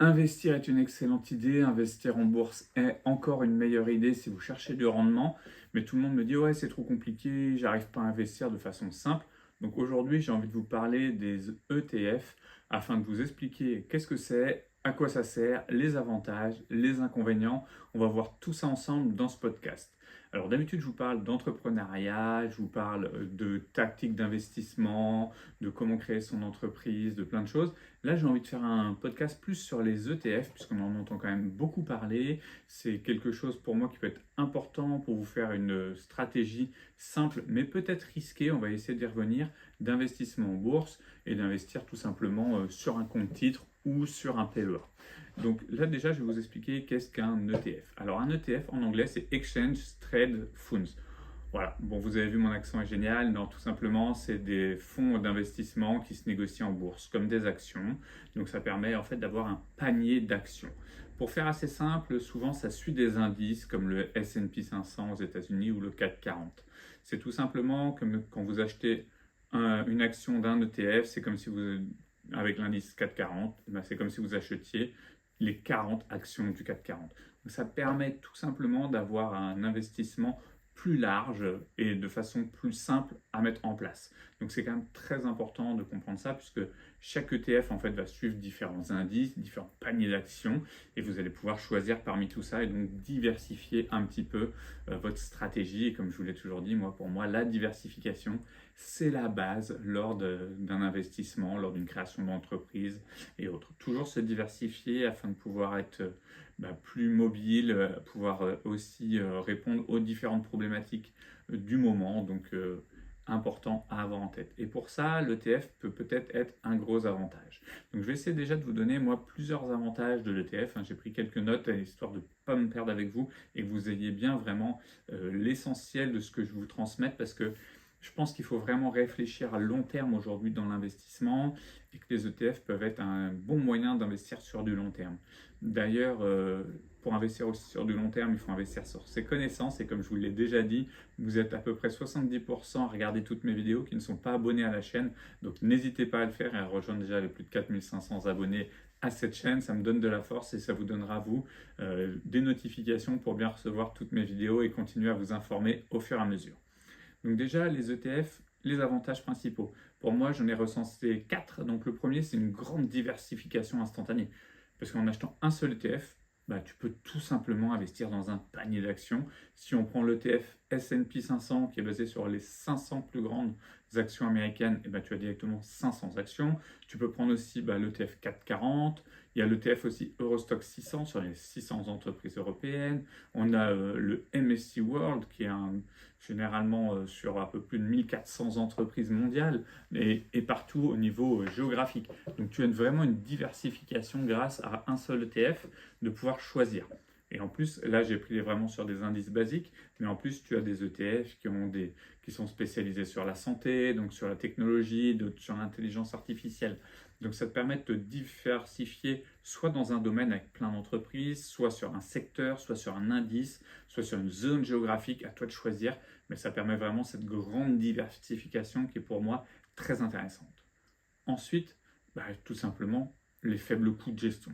Investir est une excellente idée, investir en bourse est encore une meilleure idée si vous cherchez du rendement, mais tout le monde me dit ouais c'est trop compliqué, j'arrive pas à investir de façon simple. Donc aujourd'hui j'ai envie de vous parler des ETF afin de vous expliquer qu'est-ce que c'est, à quoi ça sert, les avantages, les inconvénients. On va voir tout ça ensemble dans ce podcast. Alors d'habitude je vous parle d'entrepreneuriat, je vous parle de tactiques d'investissement, de comment créer son entreprise, de plein de choses. Là, j'ai envie de faire un podcast plus sur les ETF, puisqu'on en entend quand même beaucoup parler. C'est quelque chose pour moi qui peut être important pour vous faire une stratégie simple, mais peut-être risquée, on va essayer d'y revenir, d'investissement en bourse et d'investir tout simplement sur un compte titre ou sur un PEA. Donc là déjà, je vais vous expliquer qu'est-ce qu'un ETF. Alors un ETF en anglais, c'est Exchange Trade Funds. Voilà, bon, vous avez vu, mon accent est génial. Non, tout simplement, c'est des fonds d'investissement qui se négocient en bourse, comme des actions. Donc, ça permet en fait d'avoir un panier d'actions. Pour faire assez simple, souvent, ça suit des indices comme le S&P 500 aux États-Unis ou le CAC 40. C'est tout simplement comme quand vous achetez une action d'un ETF, c'est comme si vous, avec l'indice CAC 40, ben, c'est comme si vous achetiez les 40 actions du CAC 40. Donc, ça permet tout simplement d'avoir un investissement plus large et de façon plus simple à mettre en place. Donc c'est quand même très important de comprendre ça puisque chaque ETF en fait va suivre différents indices, différents paniers d'actions et vous allez pouvoir choisir parmi tout ça et donc diversifier un petit peu votre stratégie. Et comme je vous l'ai toujours dit, moi pour moi la diversification c'est la base lors d'un investissement, lors d'une création d'entreprise et autres. Toujours se diversifier afin de pouvoir être plus mobile, pouvoir aussi répondre aux différentes problématiques du moment. Donc, important à avoir en tête. Et pour ça, l'ETF peut peut-être être un gros avantage. Donc, je vais essayer déjà de vous donner, moi, plusieurs avantages de l'ETF. J'ai pris quelques notes, histoire de ne pas me perdre avec vous et que vous ayez bien vraiment l'essentiel de ce que je vous transmette parce que je pense qu'il faut vraiment réfléchir à long terme aujourd'hui dans l'investissement et que les ETF peuvent être un bon moyen d'investir sur du long terme. D'ailleurs, pour investir aussi sur du long terme, il faut investir sur ses connaissances et comme je vous l'ai déjà dit, vous êtes à peu près 70% à regarder toutes mes vidéos qui ne sont pas abonnés à la chaîne. Donc n'hésitez pas à le faire et à rejoindre déjà les plus de 4500 abonnés à cette chaîne. Ça me donne de la force et ça vous donnera, vous, des notifications pour bien recevoir toutes mes vidéos et continuer à vous informer au fur et à mesure. Donc déjà, les ETF, les avantages principaux. Pour moi, j'en ai recensé 4. Donc le premier, c'est une grande diversification instantanée. Parce qu'en achetant un seul ETF, tu peux tout simplement investir dans un panier d'actions. Si on prend l'ETF S&P 500 qui est basé sur les 500 plus grandes actions américaines, tu as directement 500 actions. Tu peux prendre aussi l'ETF 440. Il y a l'ETF aussi Eurostock 600 sur les 600 entreprises européennes. On a le MSCI World qui est généralement sur un peu plus de 1400 entreprises mondiales et partout au niveau géographique. Donc tu as vraiment une diversification grâce à un seul ETF de pouvoir choisir. Et en plus, là j'ai pris vraiment sur des indices basiques, mais en plus tu as des ETF qui sont spécialisés sur la santé, donc sur la technologie, sur l'intelligence artificielle. Donc ça te permet de te diversifier soit dans un domaine avec plein d'entreprises, soit sur un secteur, soit sur un indice, soit sur une zone géographique, à toi de choisir, mais ça permet vraiment cette grande diversification qui est pour moi très intéressante. Ensuite, tout simplement, les faibles coûts de gestion.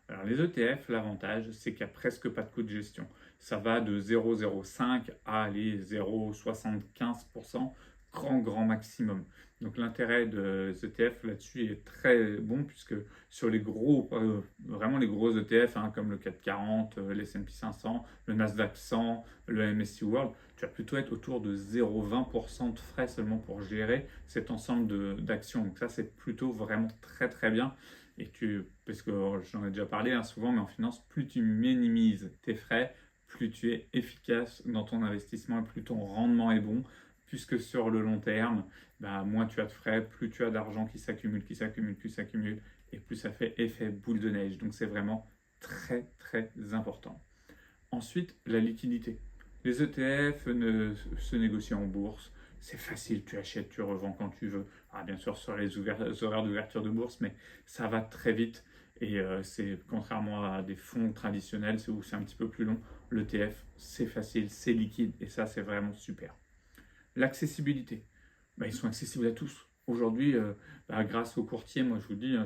Alors les ETF, l'avantage, c'est qu'il n'y a presque pas de coûts de gestion. Ça va de 0,05 à les 0,75%, grand maximum. Donc l'intérêt des ETF là-dessus est très bon puisque sur les gros, vraiment les gros ETF comme le CAC 40, le S&P 500, le Nasdaq 100, le MSCI World, tu vas plutôt être autour de 0,20% de frais seulement pour gérer cet ensemble d'actions. Donc ça c'est plutôt vraiment très bien. Parce que j'en ai déjà parlé souvent, mais en finance, plus tu minimises tes frais, plus tu es efficace dans ton investissement et plus ton rendement est bon, puisque sur le long terme, moins tu as de frais, plus tu as d'argent qui s'accumule, et plus ça fait effet boule de neige. Donc c'est vraiment très important. Ensuite, la liquidité. Les ETF se négocient en bourse. C'est facile, tu achètes, tu revends quand tu veux. Ah, bien sûr, sur les horaires d'ouverture de bourse, mais ça va très vite. Et c'est contrairement à des fonds traditionnels où c'est un petit peu plus long, l'ETF, c'est facile, c'est liquide. Et ça, c'est vraiment super. L'accessibilité. Ils sont accessibles à tous. aujourd'hui, grâce aux courtiers, moi je vous dis, hein,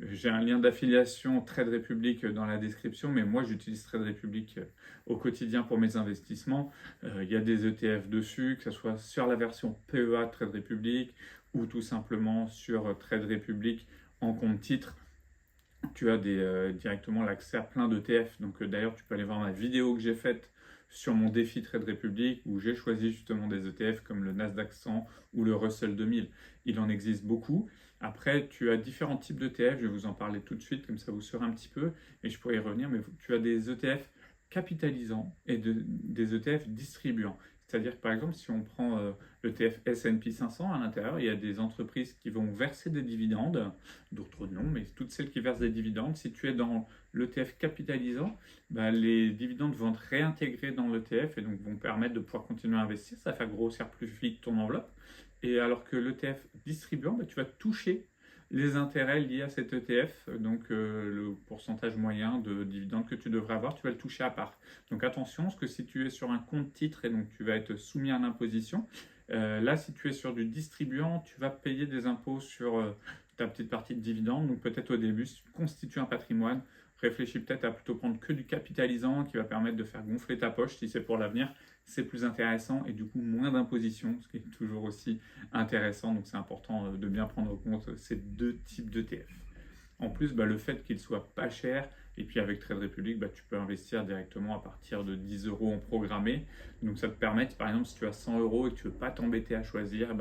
j'ai un lien d'affiliation Trade Republic dans la description, mais moi j'utilise Trade Republic au quotidien pour mes investissements. Il y a des ETF dessus, que ce soit sur la version PEA de Trade Republic ou tout simplement sur Trade Republic en compte titre. Tu as directement l'accès à plein d'ETF. Donc d'ailleurs, tu peux aller voir ma vidéo que j'ai faite sur mon défi Trade Republic où j'ai choisi justement des ETF comme le Nasdaq 100 ou le Russell 2000. Il en existe beaucoup. Après, tu as différents types d'ETF. Je vais vous en parler tout de suite, comme ça vous saurez un petit peu. Et je pourrais y revenir. Mais tu as des ETF capitalisants et des ETF distribuants. C'est-à-dire que par exemple, si on prend l'ETF S&P 500, à l'intérieur, il y a des entreprises qui vont verser des dividendes, d'autres non, mais toutes celles qui versent des dividendes, si tu es dans l'ETF capitalisant, les dividendes vont être réintégrés dans l'ETF et donc vont permettre de pouvoir continuer à investir, ça va faire grossir plus vite ton enveloppe. Et alors que l'ETF distribuant, tu vas toucher les intérêts liés à cet ETF, donc le pourcentage moyen de dividendes que tu devrais avoir, tu vas le toucher à part. Donc attention, parce que si tu es sur un compte titre et donc tu vas être soumis à l'imposition, là si tu es sur du distribuant, tu vas payer des impôts sur ta petite partie de dividendes. Donc peut-être au début, si tu constitues un patrimoine, réfléchis peut-être à plutôt prendre que du capitalisant qui va permettre de faire gonfler ta poche si c'est pour l'avenir. C'est plus intéressant et du coup moins d'imposition, ce qui est toujours aussi intéressant. Donc c'est important de bien prendre en compte ces deux types d'ETF. En plus, le fait qu'ils soient pas chers, et puis avec Trade Republic, tu peux investir directement à partir de 10 euros en programmé. Donc ça te permet, par exemple, si tu as 100 euros et que tu ne veux pas t'embêter à choisir,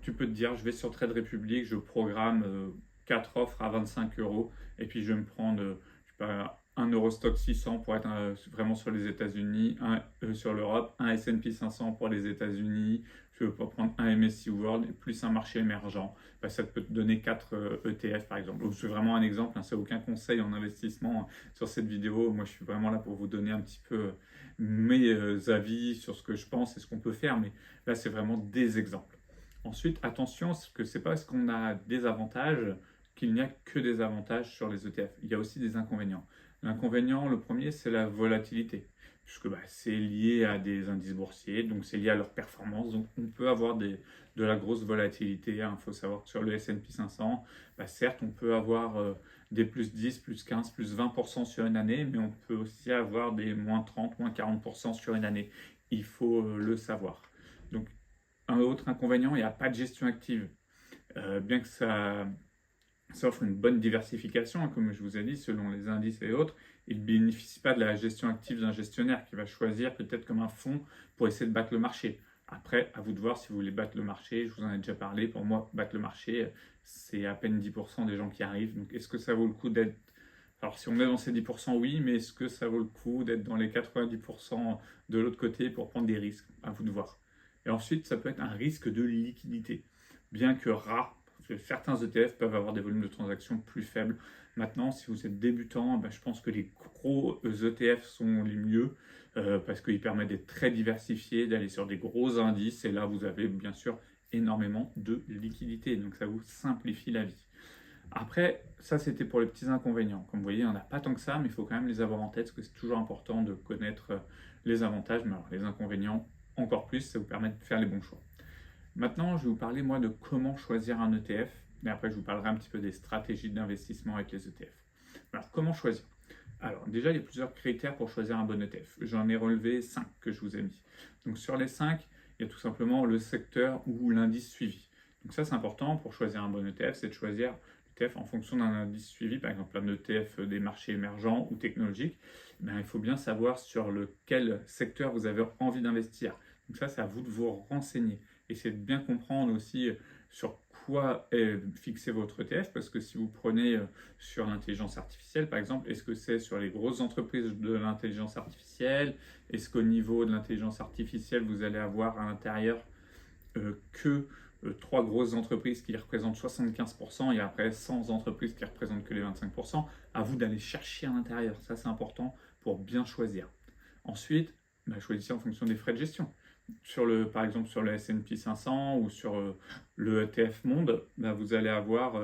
tu peux te dire, je vais sur Trade Republic, je programme 4 offres à 25 euros, et puis je vais me prendre, je sais pas, un Eurostock 600 pour être vraiment sur les États-Unis, un sur l'Europe, un S&P 500 pour les États-Unis, je veux pas prendre un MSCI World plus un marché émergent. Ça peut te donner 4 ETF par exemple. C'est vraiment un exemple, c'est aucun conseil en investissement sur cette vidéo. Moi je suis vraiment là pour vous donner un petit peu mes avis sur ce que je pense et ce qu'on peut faire, mais là c'est vraiment des exemples. Ensuite, attention, parce que c'est pas parce qu'on a des avantages qu'il n'y a que des avantages sur les ETF. Il y a aussi des inconvénients. L'inconvénient, le premier, c'est la volatilité, puisque c'est lié à des indices boursiers, donc c'est lié à leur performance. Donc on peut avoir de la grosse volatilité. Il faut savoir que sur le S&P 500, certes, on peut avoir des plus 10, plus 15, plus 20% sur une année, mais on peut aussi avoir des moins 30, moins 40% sur une année. Il faut le savoir. Donc un autre inconvénient, il n'y a pas de gestion active. Bien que ça offre une bonne diversification, comme je vous ai dit, selon les indices et autres, il ne bénéficie pas de la gestion active d'un gestionnaire qui va choisir peut-être comme un fonds pour essayer de battre le marché. Après, à vous de voir si vous voulez battre le marché. Je vous en ai déjà parlé. Pour moi, battre le marché, c'est à peine 10% des gens qui arrivent. Donc, est-ce que ça vaut le coup d'être... Alors, si on est dans ces 10%, oui, mais est-ce que ça vaut le coup d'être dans les 90% de l'autre côté pour prendre des risques? À vous de voir. Et ensuite, ça peut être un risque de liquidité. Bien que rare, parce que certains ETF peuvent avoir des volumes de transactions plus faibles. Maintenant, si vous êtes débutant, je pense que les gros ETF sont les mieux parce qu'ils permettent d'être très diversifiés, d'aller sur des gros indices. Et là, vous avez bien sûr énormément de liquidité. Donc, ça vous simplifie la vie. Après, ça c'était pour les petits inconvénients. Comme vous voyez, on n'a pas tant que ça, mais il faut quand même les avoir en tête parce que c'est toujours important de connaître les avantages. Mais alors, les inconvénients, encore plus, ça vous permet de faire les bons choix. Maintenant, je vais vous parler moi de comment choisir un ETF, et après je vous parlerai un petit peu des stratégies d'investissement avec les ETF. Alors, comment choisir? Alors, déjà, il y a plusieurs critères pour choisir un bon ETF. J'en ai relevé 5 que je vous ai mis. Donc, sur les 5, il y a tout simplement le secteur ou l'indice suivi. Donc, ça, c'est important pour choisir un bon ETF, c'est de choisir l'ETF en fonction d'un indice suivi, par exemple un ETF des marchés émergents ou technologiques. Il faut bien savoir sur lequel secteur vous avez envie d'investir. Donc, ça, c'est à vous de vous renseigner. Essayez de bien comprendre aussi sur quoi est fixé votre ETF, parce que si vous prenez sur l'intelligence artificielle, par exemple, est-ce que c'est sur les grosses entreprises de l'intelligence artificielle? Est-ce qu'au niveau de l'intelligence artificielle, vous allez avoir à l'intérieur que 3 grosses entreprises qui représentent 75% et après 100 entreprises qui représentent que les 25%? À vous d'aller chercher à l'intérieur. Ça, c'est important pour bien choisir. Ensuite, choisissez en fonction des frais de gestion. Par exemple, sur le S&P 500 ou sur le ETF Monde, vous allez avoir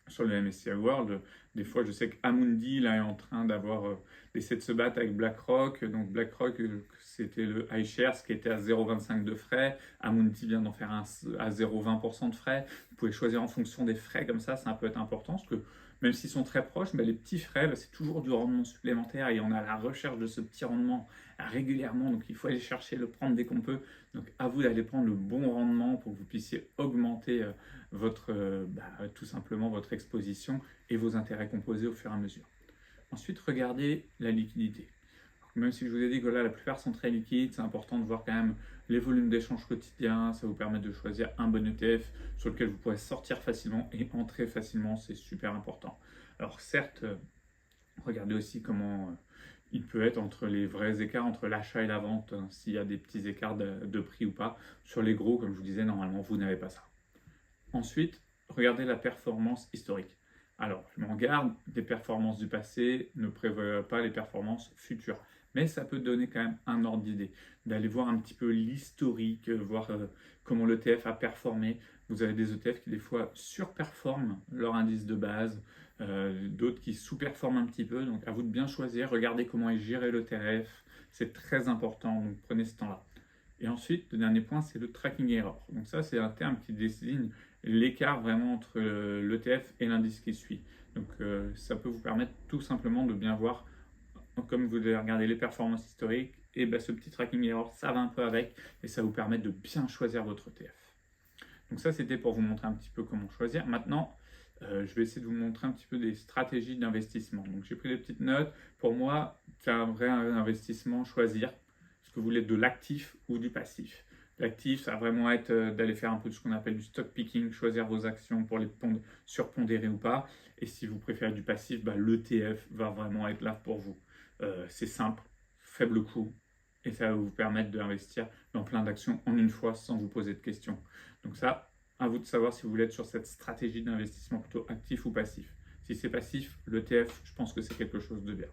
sur le MSCI World. Des fois, je sais qu'Amundi là, est en train d'essayer de se battre avec BlackRock. Donc BlackRock, c'était le iShares qui était à 0,25 de frais. Amundi vient d'en faire un à 0,20% de frais. Vous pouvez choisir en fonction des frais comme ça peut être important parce que même s'ils sont très proches, les petits frais, c'est toujours du rendement supplémentaire et on est à la recherche de ce petit rendement régulièrement. Donc il faut aller chercher, le prendre dès qu'on peut. Donc à vous d'aller prendre le bon rendement pour que vous puissiez augmenter tout simplement votre exposition et vos intérêts composés au fur et à mesure. Ensuite, regardez la liquidité. Même si je vous ai dit que là, la plupart sont très liquides, c'est important de voir quand même les volumes d'échange quotidiens. Ça vous permet de choisir un bon ETF sur lequel vous pourrez sortir facilement et entrer facilement. C'est super important. Alors certes, regardez aussi comment il peut être entre les vrais écarts entre l'achat et la vente, hein, s'il y a des petits écarts de prix ou pas. Sur les gros, comme je vous disais, normalement, vous n'avez pas ça. Ensuite, regardez la performance historique. Alors, je m'en garde, des performances du passé ne prévoient pas les performances futures. Mais ça peut donner quand même un ordre d'idée, d'aller voir un petit peu l'historique, voir comment l'ETF a performé. Vous avez des ETF qui des fois surperforment leur indice de base, d'autres qui sous-performent un petit peu. Donc à vous de bien choisir, regardez comment est géré l'ETF, c'est très important, donc prenez ce temps-là. Et ensuite, le dernier point, c'est le tracking error. Donc ça, c'est un terme qui désigne l'écart vraiment entre l'ETF et l'indice qui suit. Donc ça peut vous permettre tout simplement de bien voir, comme vous devez regarder les performances historiques, et ce petit tracking error, ça va un peu avec, et ça vous permet de bien choisir votre ETF. Donc ça, c'était pour vous montrer un petit peu comment choisir. Maintenant, je vais essayer de vous montrer un petit peu des stratégies d'investissement. Donc j'ai pris des petites notes. Pour moi, c'est un vrai investissement, choisir ce que vous voulez, de l'actif ou du passif. L'actif, ça va vraiment être d'aller faire un peu de ce qu'on appelle du stock picking, choisir vos actions pour les surpondérer ou pas. Et si vous préférez du passif, l'ETF va vraiment être là pour vous. C'est simple, faible coût, et ça va vous permettre d'investir dans plein d'actions en une fois sans vous poser de questions. Donc ça, à vous de savoir si vous voulez être sur cette stratégie d'investissement plutôt actif ou passif. Si c'est passif, l'ETF, je pense que c'est quelque chose de bien.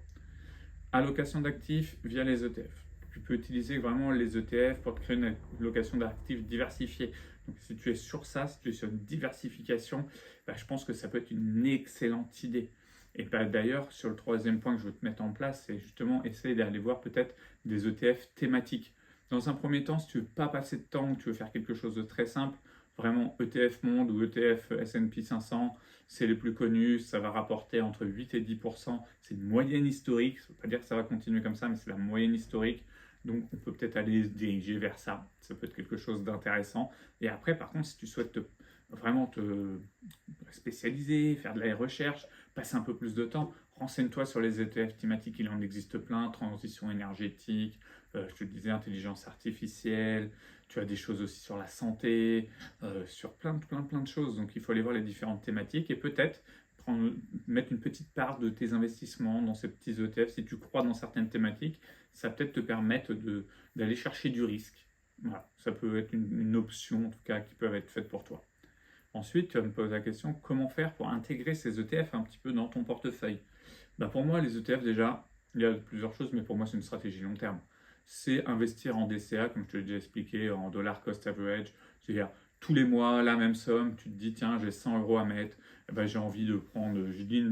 Allocation d'actifs via les ETF. Tu peux utiliser vraiment les ETF pour créer une allocation d'actifs diversifiée. Donc si tu es sur ça, si tu es sur une diversification, je pense que ça peut être une excellente idée. Et d'ailleurs, sur le troisième point que je veux te mettre en place, c'est justement essayer d'aller voir peut-être des ETF thématiques. Dans un premier temps, si tu ne veux pas passer de temps, que tu veux faire quelque chose de très simple, vraiment ETF Monde ou ETF S&P 500, c'est les plus connus, ça va rapporter entre 8 et 10%. C'est une moyenne historique, ça ne veut pas dire que ça va continuer comme ça, mais c'est la moyenne historique. Donc on peut peut-être aller se diriger vers ça, ça peut être quelque chose d'intéressant. Et après, par contre, si tu souhaites vraiment te spécialiser, faire de la recherche, passer un peu plus de temps, renseigne-toi sur les ETF thématiques, il en existe plein, transition énergétique, je te disais intelligence artificielle, tu as des choses aussi sur la santé, sur plein de choses. Donc il faut aller voir les différentes thématiques et peut-être mettre une petite part de tes investissements dans ces petits ETF. Si tu crois dans certaines thématiques, ça peut-être te permettre d'aller chercher du risque. Voilà, ça peut être une option en tout cas qui peut être faite pour toi. Ensuite, tu vas me poser la question, comment faire pour intégrer ces ETF un petit peu dans ton portefeuille? Pour moi, les ETF déjà, il y a plusieurs choses, mais pour moi, c'est une stratégie long terme. C'est investir en DCA, comme je te l'ai déjà expliqué, en dollar cost average, c'est-à-dire tous les mois, la même somme, tu te dis, tiens, j'ai 100 euros à mettre, j'ai envie de prendre, je dis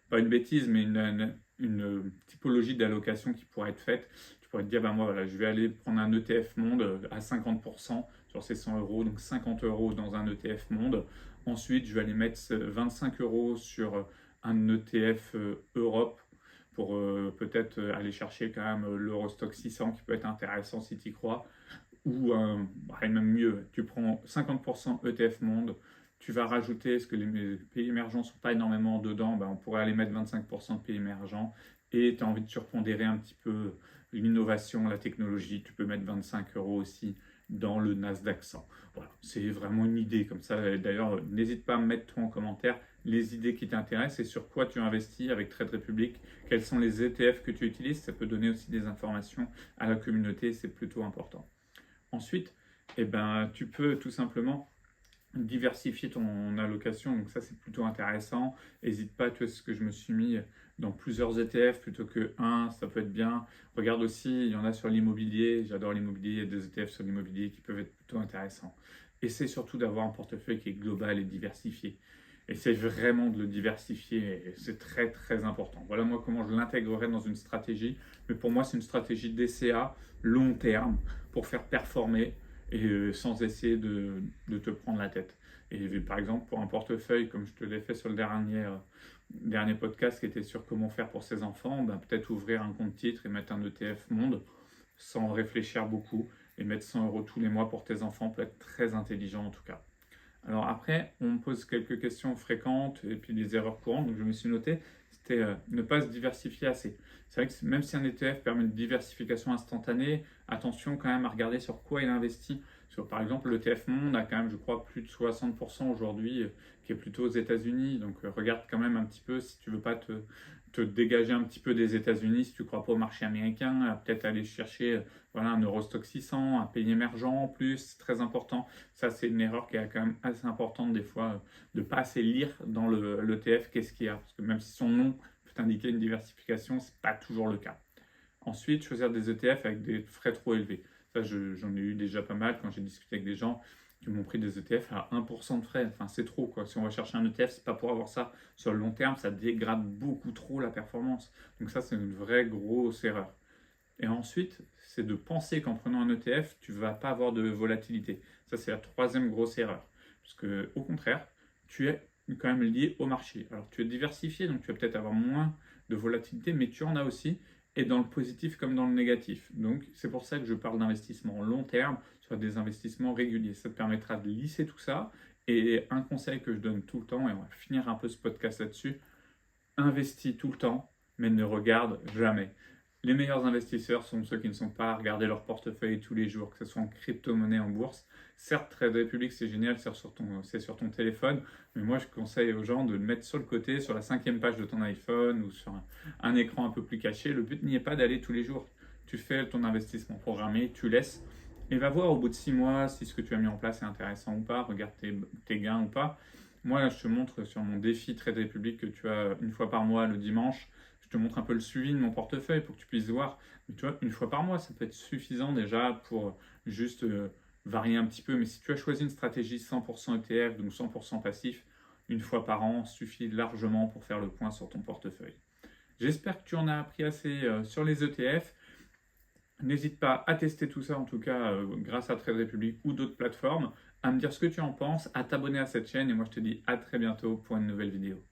pas une bêtise, mais une typologie d'allocation qui pourrait être faite. Tu pourrais te dire, moi, voilà, je vais aller prendre un ETF Monde à 50% sur ces 100 euros, donc 50 euros dans un ETF Monde. Ensuite, je vais aller mettre 25 euros sur un ETF Europe pour peut-être aller chercher quand même l'Eurostock 600 qui peut être intéressant si tu y crois. Ou même mieux, tu prends 50% ETF Monde, tu vas rajouter, est-ce que les pays émergents ne sont pas énormément dedans, on pourrait aller mettre 25% de pays émergents, et tu as envie de surpondérer un petit peu l'innovation, la technologie, tu peux mettre 25 euros aussi dans le Nasdaq 100. Voilà, c'est vraiment une idée comme ça. D'ailleurs, n'hésite pas à me mettre toi en commentaire les idées qui t'intéressent et sur quoi tu investis avec Trade Republic, quels sont les ETF que tu utilises, ça peut donner aussi des informations à la communauté, c'est plutôt important. Ensuite, tu peux tout simplement diversifier ton allocation, donc ça c'est plutôt intéressant. N'hésite pas, tu vois, ce que je me suis mis dans plusieurs ETF plutôt que un, ça peut être bien. Regarde aussi, il y en a sur l'immobilier, j'adore l'immobilier, il y a des ETF sur l'immobilier qui peuvent être plutôt intéressants. Essaie surtout d'avoir un portefeuille qui est global et diversifié. Essaye vraiment de le diversifier et c'est très très important. Voilà moi comment je l'intégrerai dans une stratégie. Mais pour moi, c'est une stratégie DCA long terme pour faire performer et sans essayer de te prendre la tête. Et par exemple, pour un portefeuille, comme je te l'ai fait sur le dernier podcast qui était sur comment faire pour ses enfants, ben, peut-être ouvrir un compte titre et mettre un ETF monde sans réfléchir beaucoup et mettre 100 euros tous les mois pour tes enfants peut être très intelligent en tout cas. Alors après, on me pose quelques questions fréquentes et puis des erreurs courantes, donc je me suis noté, c'était ne pas se diversifier assez. C'est vrai que même si un ETF permet une diversification instantanée, attention quand même à regarder sur quoi il investit. Par exemple, l'ETF Monde a quand même, je crois, plus de 60% aujourd'hui, qui est plutôt aux États-Unis. Donc regarde quand même un petit peu si tu veux pas te dégager un petit peu des États-Unis, si tu ne crois pas au marché américain, peut-être aller chercher voilà, un Eurostock 600, un pays émergent en plus, c'est très important. Ça, c'est une erreur qui est quand même assez importante des fois, de ne pas assez lire dans l'ETF qu'est-ce qu'il y a. Parce que même si son nom peut indiquer une diversification, ce n'est pas toujours le cas. Ensuite, choisir des ETF avec des frais trop élevés. Ça, j'en ai eu déjà pas mal quand j'ai discuté avec des gens qui m'ont pris des ETF à 1% de frais. Enfin, c'est trop, quoi. Si on va chercher un ETF, c'est pas pour avoir ça sur le long terme, ça dégrade beaucoup trop la performance. Donc ça, c'est une vraie grosse erreur. Et ensuite, c'est de penser qu'en prenant un ETF, tu ne vas pas avoir de volatilité. Ça, c'est la troisième grosse erreur. Parce que, au contraire, tu es quand même lié au marché. Alors, tu es diversifié, donc tu vas peut-être avoir moins de volatilité, mais tu en as aussi, et dans le positif comme dans le négatif. Donc, c'est pour ça que je parle d'investissement long terme, sur des investissements réguliers. Ça te permettra de lisser tout ça. Et un conseil que je donne tout le temps, et on va finir un peu ce podcast là-dessus, investis tout le temps, mais ne regarde jamais. Les meilleurs investisseurs sont ceux qui ne sont pas à regarder leur portefeuille tous les jours, que ce soit en crypto-monnaie, en bourse. Certes, Trade Republic, c'est génial, c'est sur ton téléphone, mais moi, je conseille aux gens de le mettre sur le côté, sur la 5e page de ton iPhone ou sur un écran un peu plus caché. Le but n'y est pas d'aller tous les jours. Tu fais ton investissement programmé, tu laisses, et va voir au bout de 6 mois si ce que tu as mis en place est intéressant ou pas, regarde tes gains ou pas. Moi, là, je te montre sur mon défi Trade Republic que tu as une fois par mois le dimanche. Je te montre un peu le suivi de mon portefeuille pour que tu puisses voir. Mais tu vois, une fois par mois, ça peut être suffisant déjà pour juste varier un petit peu. Mais si tu as choisi une stratégie 100% ETF, donc 100% passif, une fois par an suffit largement pour faire le point sur ton portefeuille. J'espère que tu en as appris assez sur les ETF. N'hésite pas à tester tout ça, en tout cas grâce à Trade Republic ou d'autres plateformes, à me dire ce que tu en penses, à t'abonner à cette chaîne et moi je te dis à très bientôt pour une nouvelle vidéo.